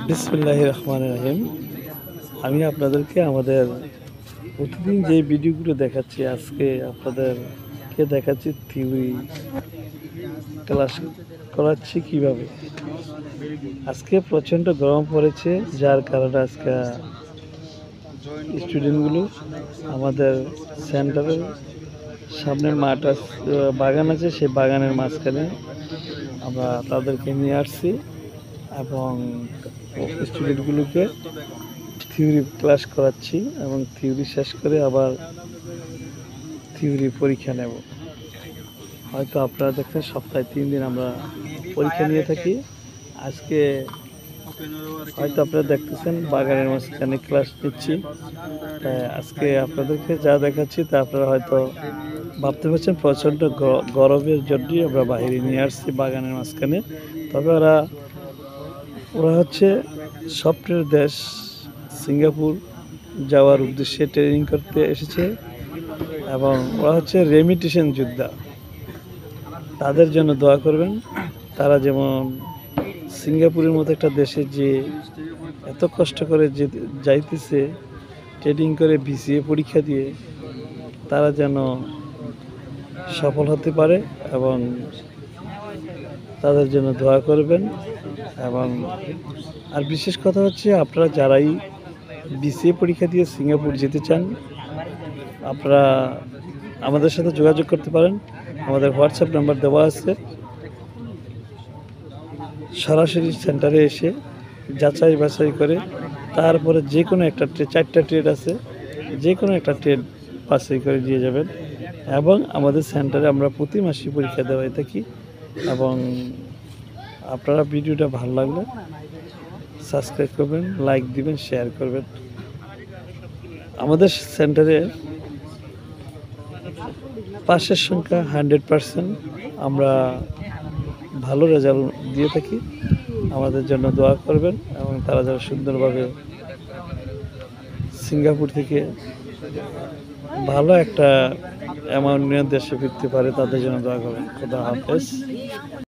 বিসমিল্লাহির রহমানির রহিম। আমি আপনাদেরকে আমাদের প্রতিদিন যে ভিডিওগুলো দেখাচ্ছি, আজকে আপনাদেরকে দেখাচ্ছি থিওরি ক্লাস করাচ্ছি কিভাবে। আজকে প্রচণ্ড গরম পড়েছে, যার কারণে আজকে স্টুডেন্টগুলো আমাদের সেন্টারের সামনে বাগান আছে, সেই বাগানের মাঝখানে আমরা তাদেরকে নিয়ে আসছি এবং স্টুডেন্টগুলোকে থিওরি ক্লাস করাচ্ছি এবং থিওরি শেষ করে আবার থিওরি পরীক্ষা নেব। হয়তো আপনারা দেখছেন সপ্তাহে 3 দিন আমরা পরীক্ষা নিয়ে থাকি। আজকে হয়তো আপনারা দেখতেছেন বাগানের মাঝখানে ক্লাস নিচ্ছি। তাই আজকে আপনাদেরকে যা দেখাচ্ছি তা আপনারা হয়তো ভাবতে পারছেন প্রচণ্ড গরমের জন্যই আমরা বাইরে নিয়ে আসছি বাগানের মাঝখানে। তবে ওরা হচ্ছে সফটওয়্যার দেশ সিঙ্গাপুর যাওয়ার উদ্দেশ্যে ট্রেনিং করতে এসেছে এবং ওরা হচ্ছে রেমিটেশন যোদ্ধা। তাদের জন্য দোয়া করবেন। তারা যেমন সিঙ্গাপুরের মতো একটা দেশে যে এত কষ্ট করে যে যাইতেছে ট্রেনিং করে বিসিএ পরীক্ষা দিয়ে, তারা যেন সফল হতে পারে এবং তাদের জন্য দোয়া করবেন। এবং আর বিশেষ কথা হচ্ছে, আপনারা যারাই বিসিএ পরীক্ষা দিয়ে সিঙ্গাপুর যেতে চান, আপনারা আমাদের সাথে যোগাযোগ করতে পারেন। আমাদের হোয়াটসঅ্যাপ নাম্বার দেওয়া আছে। সরাসরি সেন্টারে এসে যাচাই বাছাই করে তারপরে যে কোনো একটা 4টা ট্রেড আছে, যে কোনো একটা ট্রেড বাছাই করে দিয়ে যাবেন। এবং আমাদের সেন্টারে আমরা প্রতি মাসে পরীক্ষা দেওয়াই থাকি। এবং আপনারা ভিডিওটা ভালো লাগলে সাবস্ক্রাইব করবেন, লাইক দিবেন, শেয়ার করবেন। আমাদের সেন্টারে পাসের সংখ্যা 100%। আমরা ভালো রেজাল্ট দিয়ে থাকি। আমাদের জন্য দোয়া করবেন এবং তারা যেন সুন্দরভাবে সিঙ্গাপুর থেকে ভালো একটা অ্যামাউন্ট নিয়ে দেশে ফিরতে পারে, তাদের জন্য দোয়া করবেন। খোদা হাফেজ।